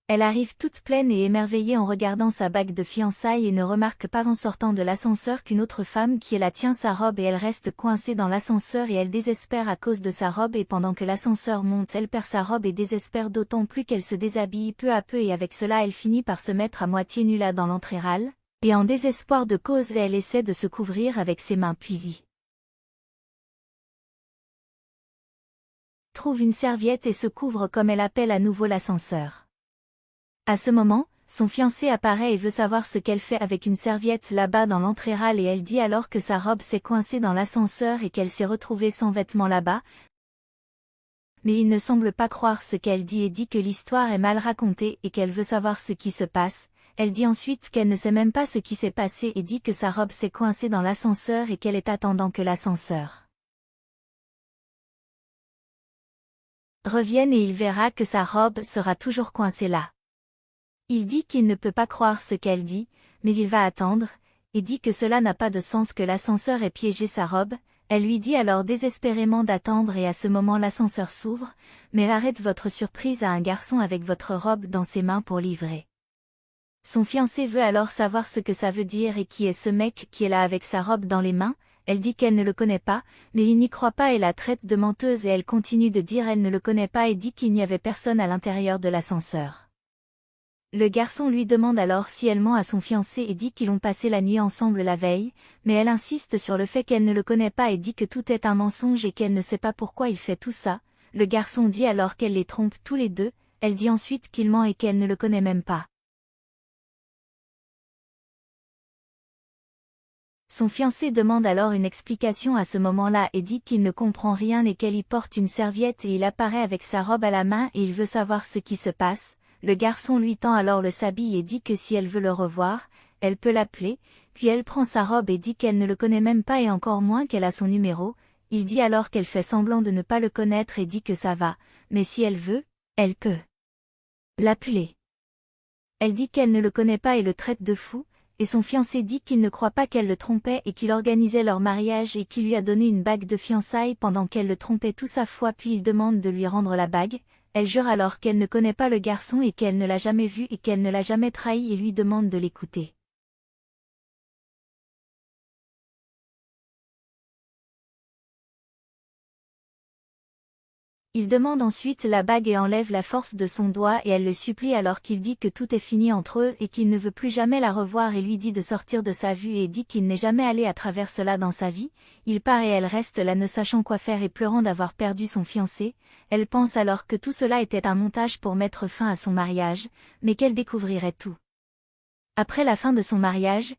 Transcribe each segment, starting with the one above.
Elle arrive toute pleine et émerveillée en regardant sa bague de fiançailles et ne remarque pas en sortant de l'ascenseur qu'une autre femme qui est là tient sa robe et elle reste coincée dans l'ascenseur et elle désespère à cause de sa robe et pendant que l'ascenseur monte elle perd sa robe et désespère d'autant plus qu'elle se déshabille peu à peu et avec cela elle finit par se mettre à moitié nue là dans l'entrée-râle, et en désespoir de cause elle essaie de se couvrir avec ses mains puis trouve une serviette et se couvre comme elle appelle à nouveau l'ascenseur. À ce moment, son fiancé apparaît et veut savoir ce qu'elle fait avec une serviette là-bas dans l'entrée-râle et elle dit alors que sa robe s'est coincée dans l'ascenseur et qu'elle s'est retrouvée sans vêtements là-bas. Mais il ne semble pas croire ce qu'elle dit et dit que l'histoire est mal racontée et qu'elle veut savoir ce qui se passe. Elle dit ensuite qu'elle ne sait même pas ce qui s'est passé et dit que sa robe s'est coincée dans l'ascenseur et qu'elle est attendant que l'ascenseur revienne et il verra que sa robe sera toujours coincée là. Il dit qu'il ne peut pas croire ce qu'elle dit, mais il va attendre, et dit que cela n'a pas de sens que l'ascenseur ait piégé sa robe. Elle lui dit alors désespérément d'attendre et à ce moment l'ascenseur s'ouvre, mais arrête votre surprise à un garçon avec votre robe dans ses mains pour livrer. Son fiancé veut alors savoir ce que ça veut dire et qui est ce mec qui est là avec sa robe dans les mains. Elle dit qu'elle ne le connaît pas, mais il n'y croit pas et la traite de menteuse et elle continue de dire elle ne le connaît pas et dit qu'il n'y avait personne à l'intérieur de l'ascenseur. Le garçon lui demande alors si elle ment à son fiancé et dit qu'ils ont passé la nuit ensemble la veille, mais elle insiste sur le fait qu'elle ne le connaît pas et dit que tout est un mensonge et qu'elle ne sait pas pourquoi il fait tout ça. Le garçon dit alors qu'elle les trompe tous les deux, elle dit ensuite qu'il ment et qu'elle ne le connaît même pas. Son fiancé demande alors une explication à ce moment-là et dit qu'il ne comprend rien et qu'elle y porte une serviette et il apparaît avec sa robe à la main et il veut savoir ce qui se passe. Le garçon lui tend alors le sabit et dit que si elle veut le revoir, elle peut l'appeler, puis elle prend sa robe et dit qu'elle ne le connaît même pas et encore moins qu'elle a son numéro. Il dit alors qu'elle fait semblant de ne pas le connaître et dit que ça va, mais si elle veut, elle peut l'appeler. Elle dit qu'elle ne le connaît pas et le traite de fou, et son fiancé dit qu'il ne croit pas qu'elle le trompait et qu'il organisait leur mariage et qu'il lui a donné une bague de fiançailles pendant qu'elle le trompait tout sa foi puis il demande de lui rendre la bague. Elle jure alors qu'elle ne connaît pas le garçon et qu'elle ne l'a jamais vu et qu'elle ne l'a jamais trahi et lui demande de l'écouter. Il demande ensuite la bague et enlève la force de son doigt et elle le supplie alors qu'il dit que tout est fini entre eux et qu'il ne veut plus jamais la revoir et lui dit de sortir de sa vue et dit qu'il n'est jamais allé à travers cela dans sa vie. Il part et elle reste là ne sachant quoi faire et pleurant d'avoir perdu son fiancé. Elle pense alors que tout cela était un montage pour mettre fin à son mariage, mais qu'elle découvrirait tout. Après la fin de son mariage,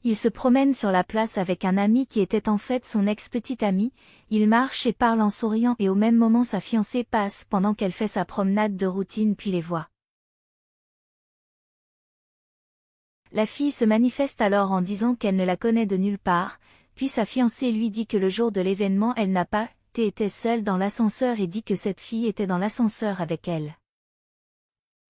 il se promène sur la place avec un ami qui était en fait son ex-petit ami, il marche et parle en souriant et au même moment sa fiancée passe pendant qu'elle fait sa promenade de routine puis les voit. La fille se manifeste alors en disant qu'elle ne la connaît de nulle part, puis sa fiancée lui dit que le jour de l'événement elle n'a pas été seule dans l'ascenseur et dit que cette fille était dans l'ascenseur avec elle.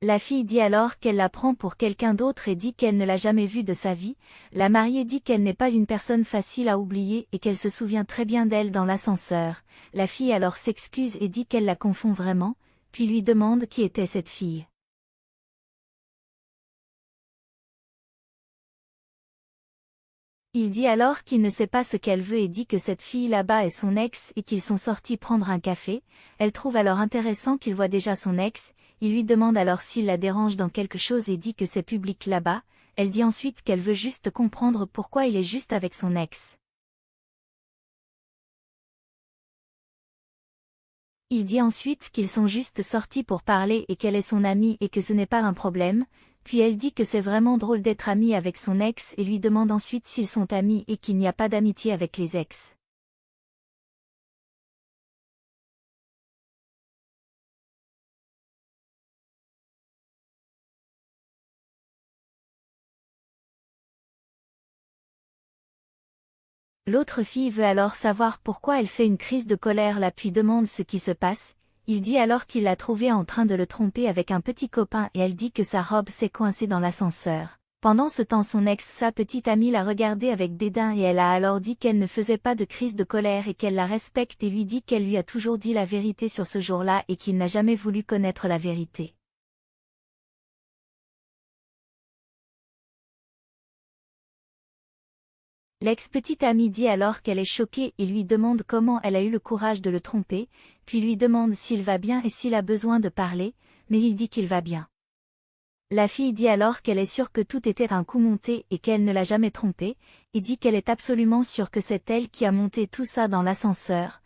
La fille dit alors qu'elle la prend pour quelqu'un d'autre et dit qu'elle ne l'a jamais vue de sa vie. La mariée dit qu'elle n'est pas une personne facile à oublier et qu'elle se souvient très bien d'elle dans l'ascenseur. La fille alors s'excuse et dit qu'elle la confond vraiment, puis lui demande qui était cette fille. Il dit alors qu'il ne sait pas ce qu'elle veut et dit que cette fille là-bas est son ex et qu'ils sont sortis prendre un café. Elle trouve alors intéressant qu'il voit déjà son ex, il lui demande alors s'il la dérange dans quelque chose et dit que c'est public là-bas. Elle dit ensuite qu'elle veut juste comprendre pourquoi il est juste avec son ex. Il dit ensuite qu'ils sont juste sortis pour parler et qu'elle est son amie et que ce n'est pas un problème. Puis elle dit que c'est vraiment drôle d'être amie avec son ex et lui demande ensuite s'ils sont amis et qu'il n'y a pas d'amitié avec les ex. L'autre fille veut alors savoir pourquoi elle fait une crise de colère là puis demande ce qui se passe. Il dit alors qu'il l'a trouvée en train de le tromper avec un petit copain et elle dit que sa robe s'est coincée dans l'ascenseur. Pendant ce temps son ex, sa petite amie, l'a regardée avec dédain et elle a alors dit qu'elle ne faisait pas de crise de colère et qu'elle la respecte et lui dit qu'elle lui a toujours dit la vérité sur ce jour-là et qu'il n'a jamais voulu connaître la vérité. L'ex-petite amie dit alors qu'elle est choquée et lui demande comment elle a eu le courage de le tromper, puis lui demande s'il va bien et s'il a besoin de parler, mais il dit qu'il va bien. La fille dit alors qu'elle est sûre que tout était un coup monté et qu'elle ne l'a jamais trompé, et dit qu'elle est absolument sûre que c'est elle qui a monté tout ça dans l'ascenseur.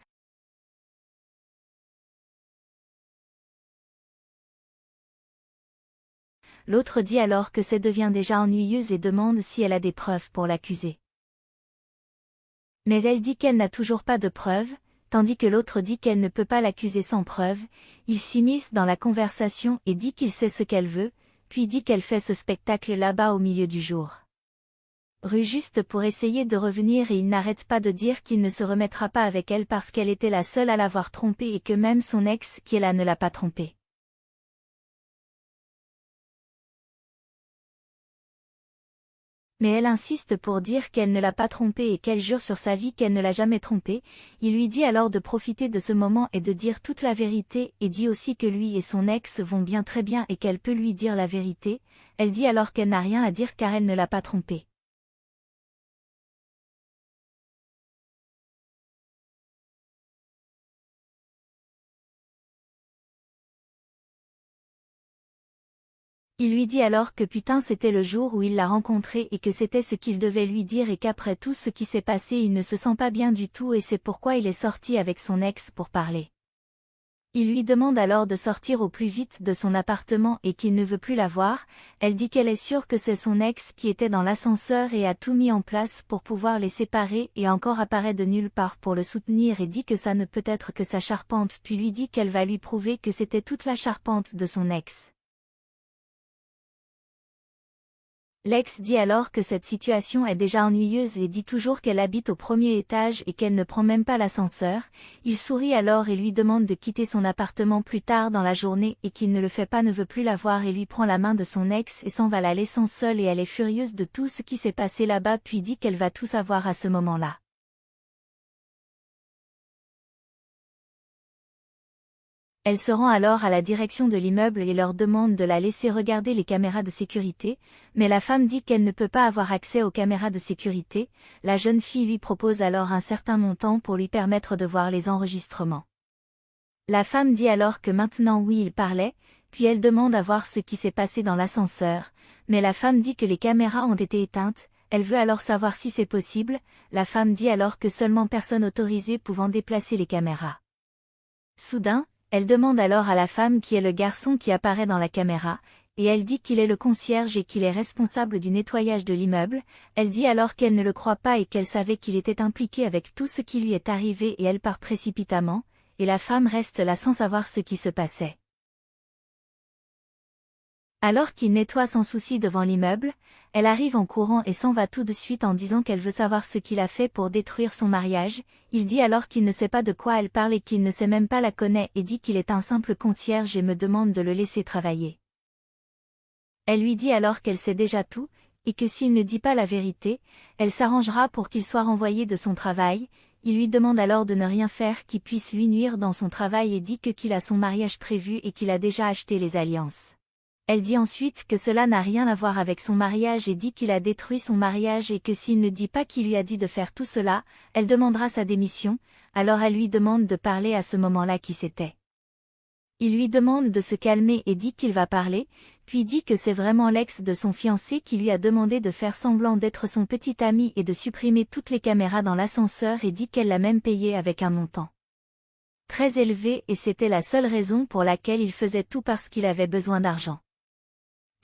L'autre dit alors que ça devient déjà ennuyeuse et demande si elle a des preuves pour l'accuser. Mais elle dit qu'elle n'a toujours pas de preuves, tandis que l'autre dit qu'elle ne peut pas l'accuser sans preuve. Il s'immisce dans la conversation et dit qu'il sait ce qu'elle veut, puis dit qu'elle fait ce spectacle là-bas au milieu du jour. Rue juste pour essayer de revenir et il n'arrête pas de dire qu'il ne se remettra pas avec elle parce qu'elle était la seule à l'avoir trompée et que même son ex qui est là ne l'a pas trompée. Mais elle insiste pour dire qu'elle ne l'a pas trompé et qu'elle jure sur sa vie qu'elle ne l'a jamais trompé. Il lui dit alors de profiter de ce moment et de dire toute la vérité et dit aussi que lui et son ex vont bien très bien et qu'elle peut lui dire la vérité. Elle dit alors qu'elle n'a rien à dire car elle ne l'a pas trompé. Il lui dit alors que putain c'était le jour où il l'a rencontrée et que c'était ce qu'il devait lui dire et qu'après tout ce qui s'est passé il ne se sent pas bien du tout et c'est pourquoi il est sorti avec son ex pour parler. Il lui demande alors de sortir au plus vite de son appartement et qu'il ne veut plus la voir. Elle dit qu'elle est sûre que c'est son ex qui était dans l'ascenseur et a tout mis en place pour pouvoir les séparer et encore apparaît de nulle part pour le soutenir et dit que ça ne peut être que sa charpente puis lui dit qu'elle va lui prouver que c'était toute la charpente de son ex. L'ex dit alors que cette situation est déjà ennuyeuse et dit toujours qu'elle habite au premier étage et qu'elle ne prend même pas l'ascenseur. Il sourit alors et lui demande de quitter son appartement plus tard dans la journée et qu'il ne le fait pas, ne veut plus la voir et lui prend la main de son ex et s'en va la laissant seule et elle est furieuse de tout ce qui s'est passé là-bas puis dit qu'elle va tout savoir à ce moment-là. Elle se rend alors à la direction de l'immeuble et leur demande de la laisser regarder les caméras de sécurité, mais la femme dit qu'elle ne peut pas avoir accès aux caméras de sécurité. La jeune fille lui propose alors un certain montant pour lui permettre de voir les enregistrements. La femme dit alors que maintenant oui il parlait, puis elle demande à voir ce qui s'est passé dans l'ascenseur, mais la femme dit que les caméras ont été éteintes. Elle veut alors savoir si c'est possible. La femme dit alors que seulement personne autorisée pouvant déplacer les caméras. Soudain, elle demande alors à la femme qui est le garçon qui apparaît dans la caméra, et elle dit qu'il est le concierge et qu'il est responsable du nettoyage de l'immeuble. Elle dit alors qu'elle ne le croit pas et qu'elle savait qu'il était impliqué avec tout ce qui lui est arrivé et elle part précipitamment, et la femme reste là sans savoir ce qui se passait. Alors qu'il nettoie sans souci devant l'immeuble, elle arrive en courant et s'en va tout de suite en disant qu'elle veut savoir ce qu'il a fait pour détruire son mariage. Il dit alors qu'il ne sait pas de quoi elle parle et qu'il ne sait même pas la connaît et dit qu'il est un simple concierge et me demande de le laisser travailler. Elle lui dit alors qu'elle sait déjà tout, et que s'il ne dit pas la vérité, elle s'arrangera pour qu'il soit renvoyé de son travail. Il lui demande alors de ne rien faire qui puisse lui nuire dans son travail et dit qu'il a son mariage prévu et qu'il a déjà acheté les alliances. Elle dit ensuite que cela n'a rien à voir avec son mariage et dit qu'il a détruit son mariage et que s'il ne dit pas qui lui a dit de faire tout cela, elle demandera sa démission. Alors elle lui demande de parler à ce moment-là qui c'était. Il lui demande de se calmer et dit qu'il va parler, puis dit que c'est vraiment l'ex de son fiancé qui lui a demandé de faire semblant d'être son petit ami et de supprimer toutes les caméras dans l'ascenseur et dit qu'elle l'a même payé avec un montant très élevé et c'était la seule raison pour laquelle il faisait tout parce qu'il avait besoin d'argent.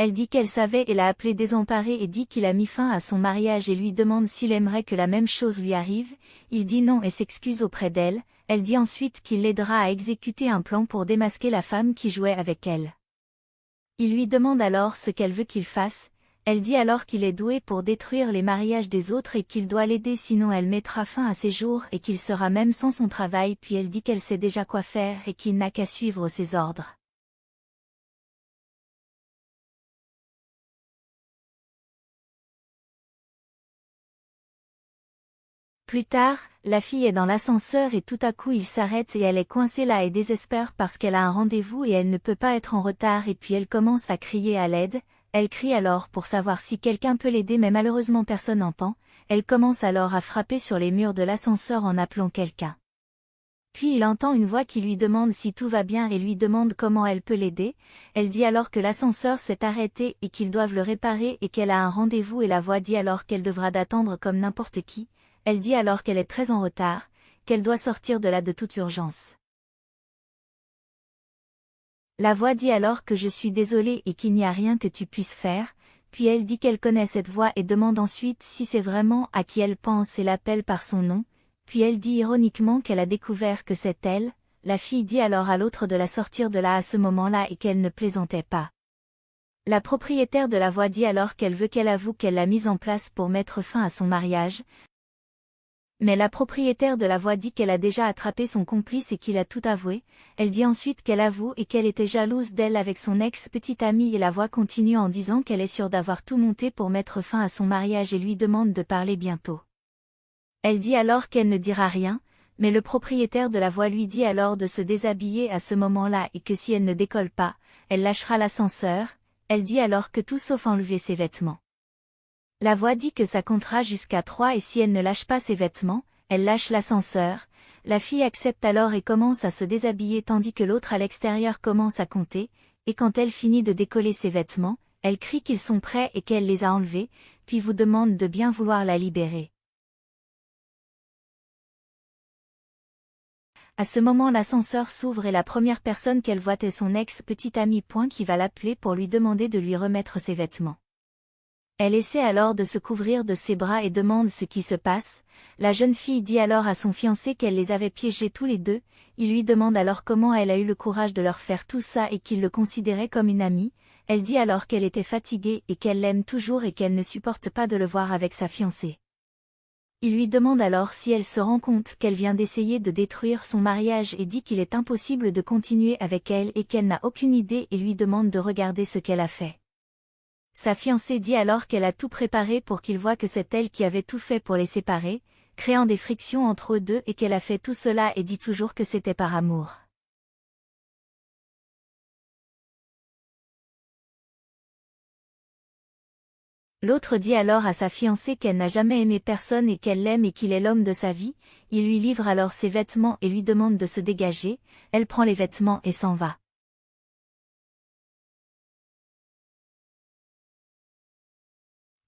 Elle dit qu'elle savait et l'a appelé désemparé et dit qu'il a mis fin à son mariage et lui demande s'il aimerait que la même chose lui arrive. Il dit non et s'excuse auprès d'elle. Elle dit ensuite qu'il l'aidera à exécuter un plan pour démasquer la femme qui jouait avec elle. Il lui demande alors ce qu'elle veut qu'il fasse. Elle dit alors qu'il est doué pour détruire les mariages des autres et qu'il doit l'aider sinon elle mettra fin à ses jours et qu'il sera même sans son travail puis elle dit qu'elle sait déjà quoi faire et qu'il n'a qu'à suivre ses ordres. Plus tard, la fille est dans l'ascenseur et tout à coup il s'arrête et elle est coincée là et désespère parce qu'elle a un rendez-vous et elle ne peut pas être en retard et puis elle commence à crier à l'aide. Elle crie alors pour savoir si quelqu'un peut l'aider mais malheureusement personne n'entend. Elle commence alors à frapper sur les murs de l'ascenseur en appelant quelqu'un. Puis il entend une voix qui lui demande si tout va bien et lui demande comment elle peut l'aider. Elle dit alors que l'ascenseur s'est arrêté et qu'ils doivent le réparer et qu'elle a un rendez-vous et la voix dit alors qu'elle devra d'attendre comme n'importe qui. Elle dit alors qu'elle est très en retard, qu'elle doit sortir de là de toute urgence. La voix dit alors que je suis désolée et qu'il n'y a rien que tu puisses faire, puis elle dit qu'elle connaît cette voix et demande ensuite si c'est vraiment à qui elle pense et l'appelle par son nom, puis elle dit ironiquement qu'elle a découvert que c'est elle. La fille dit alors à l'autre de la sortir de là à ce moment-là et qu'elle ne plaisantait pas. La propriétaire de la voix dit alors qu'elle veut qu'elle avoue qu'elle l'a mise en place pour mettre fin à son mariage. Mais la propriétaire de la voix dit qu'elle a déjà attrapé son complice et qu'il a tout avoué. Elle dit ensuite qu'elle avoue et qu'elle était jalouse d'elle avec son ex-petite amie et la voix continue en disant qu'elle est sûre d'avoir tout monté pour mettre fin à son mariage et lui demande de parler bientôt. Elle dit alors qu'elle ne dira rien, mais le propriétaire de la voix lui dit alors de se déshabiller à ce moment-là et que si elle ne décolle pas, elle lâchera l'ascenseur. Elle dit alors que tout sauf enlever ses vêtements. La voix dit que ça comptera jusqu'à 3 et si elle ne lâche pas ses vêtements, elle lâche l'ascenseur. La fille accepte alors et commence à se déshabiller tandis que l'autre à l'extérieur commence à compter, et quand elle finit de décoller ses vêtements, elle crie qu'ils sont prêts et qu'elle les a enlevés, puis vous demande de bien vouloir la libérer. À ce moment l'ascenseur s'ouvre et la première personne qu'elle voit est son ex-petite amie qui va l'appeler pour lui demander de lui remettre ses vêtements. Elle essaie alors de se couvrir de ses bras et demande ce qui se passe. La jeune fille dit alors à son fiancé qu'elle les avait piégés tous les deux. Il lui demande alors comment elle a eu le courage de leur faire tout ça et qu'il le considérait comme une amie. Elle dit alors qu'elle était fatiguée et qu'elle l'aime toujours et qu'elle ne supporte pas de le voir avec sa fiancée. Il lui demande alors si elle se rend compte qu'elle vient d'essayer de détruire son mariage et dit qu'il est impossible de continuer avec elle et qu'elle n'a aucune idée et lui demande de regarder ce qu'elle a fait. Sa fiancée dit alors qu'elle a tout préparé pour qu'il voie que c'est elle qui avait tout fait pour les séparer, créant des frictions entre eux deux et qu'elle a fait tout cela et dit toujours que c'était par amour. L'autre dit alors à sa fiancée qu'elle n'a jamais aimé personne et qu'elle l'aime et qu'il est l'homme de sa vie. Il lui livre alors ses vêtements et lui demande de se dégager. Elle prend les vêtements et s'en va.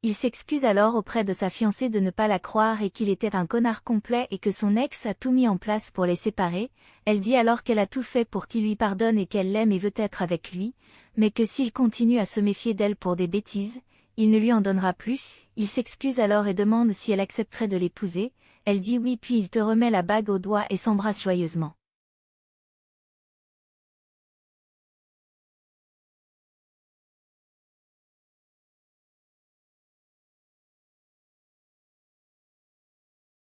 Il s'excuse alors auprès de sa fiancée de ne pas la croire et qu'il était un connard complet et que son ex a tout mis en place pour les séparer. Elle dit alors qu'elle a tout fait pour qu'il lui pardonne et qu'elle l'aime et veut être avec lui, mais que s'il continue à se méfier d'elle pour des bêtises, il ne lui en donnera plus. Il s'excuse alors et demande si elle accepterait de l'épouser. Elle dit oui puis il te remet la bague au doigt et s'embrasse joyeusement.